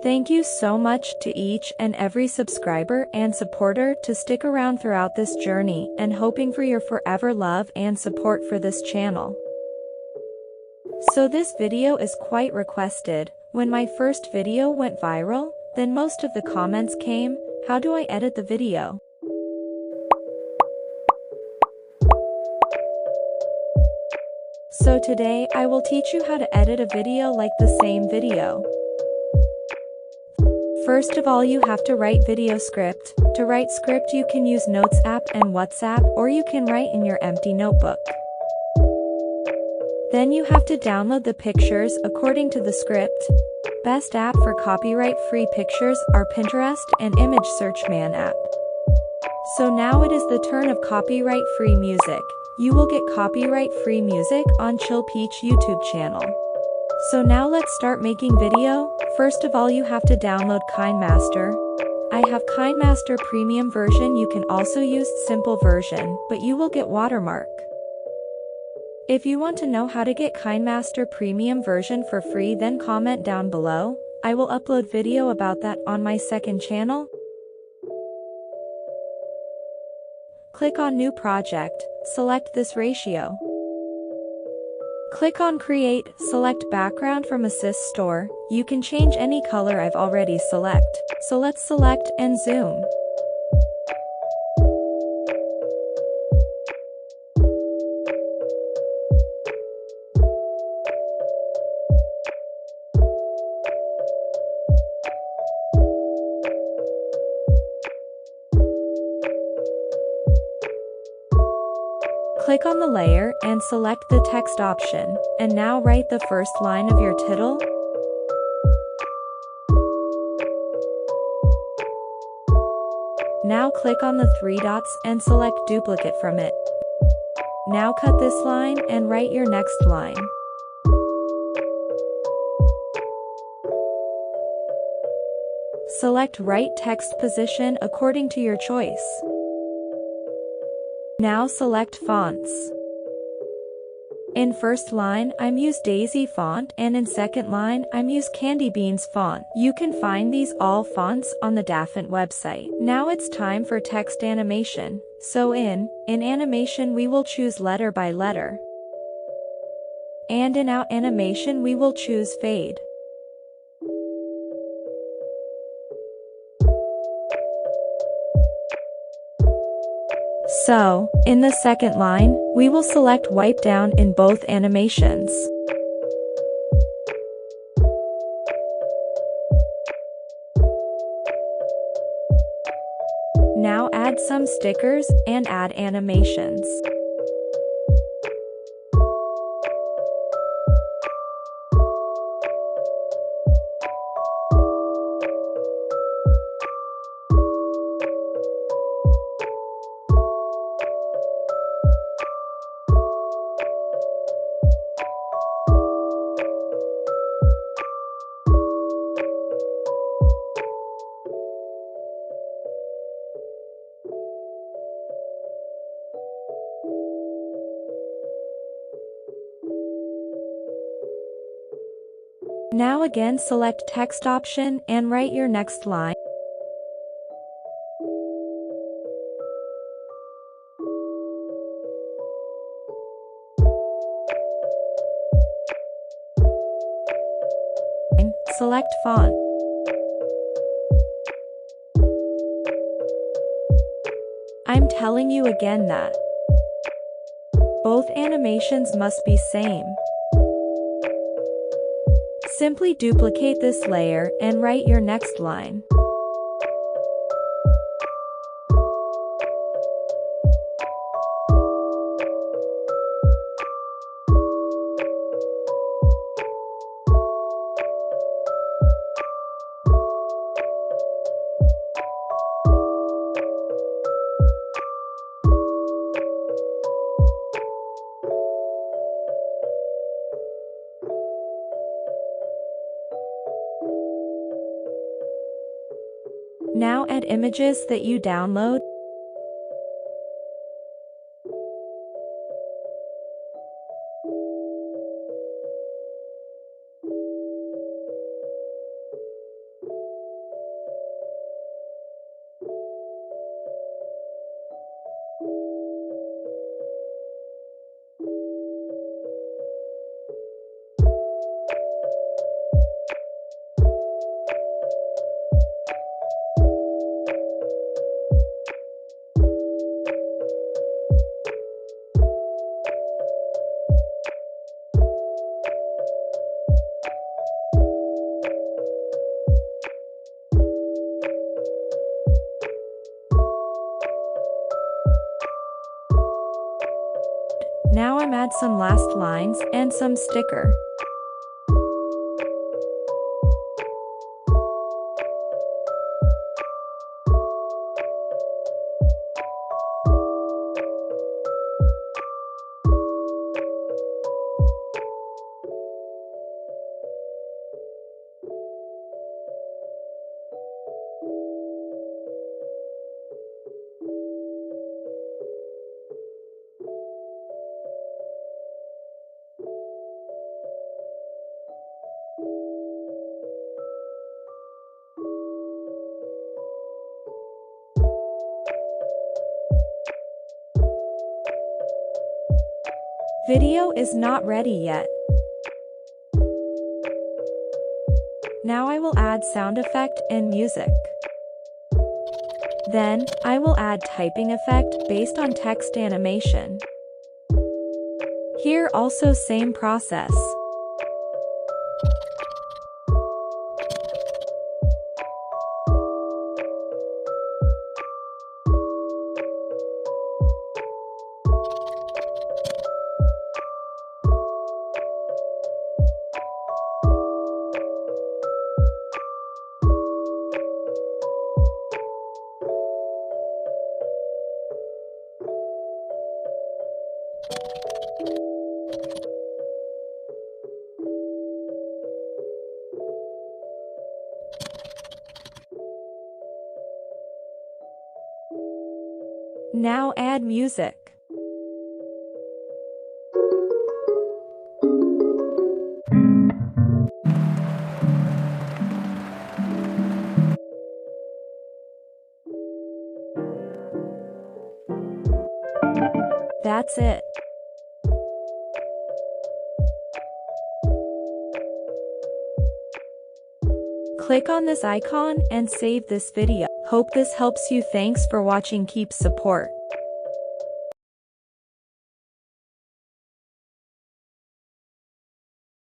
Thank you so much to each and every subscriber and supporter to stick around throughout this journey and hoping for your forever love and support for this channel. So this video is quite requested. When my first video went viral, then most of the comments came, how do I edit the video? So today I will teach you how to edit a video like the same video. First of all, you have to write video script. To write script you can use Notes app and WhatsApp, or you can write in your empty notebook. Then you have to download the pictures according to the script. Best app for copyright-free pictures are Pinterest and Image Search Man app. So now it is the turn of copyright-free music. You will get copyright-free music on Chill Peach YouTube channel. So now let's start making video. First of all, you have to download KineMaster. I have KineMaster premium version. You can also use simple version, but you will get watermark. If you want to know how to get KineMaster premium version for free, then comment down below. I will upload video about that on my second channel. Click on New Project, select this ratio. Click on Create, select Background from Assist Store. You can change any color I've already select. So let's select and zoom. Click on the layer and select the text option, and now write the first line of your title. Now click on the three dots and select duplicate from it. Now cut this line and write your next line. Select right text position according to your choice. Now select fonts. In first line, I'm use Daisy font, and in second line, I'm use Candy Beans font. You can find these all fonts on the Daffont website. Now it's time for text animation. So in animation we will choose letter by letter. And in out animation we will choose fade. So, in the second line, we will select wipe down in both animations. Now add some stickers and add animations. Now again select text option and write your next line. Select font. I'm telling you again that both animations must be same. Simply duplicate this layer and write your next line. Now add images that you download. add some last lines and some sticker. Video is not ready yet. Now I will add sound effect and music. Then, I will add typing effect based on text animation. Here also same process. Now add music. That's it. Click on this icon and save this video. Hope this helps you. Thanks for watching. Keep support.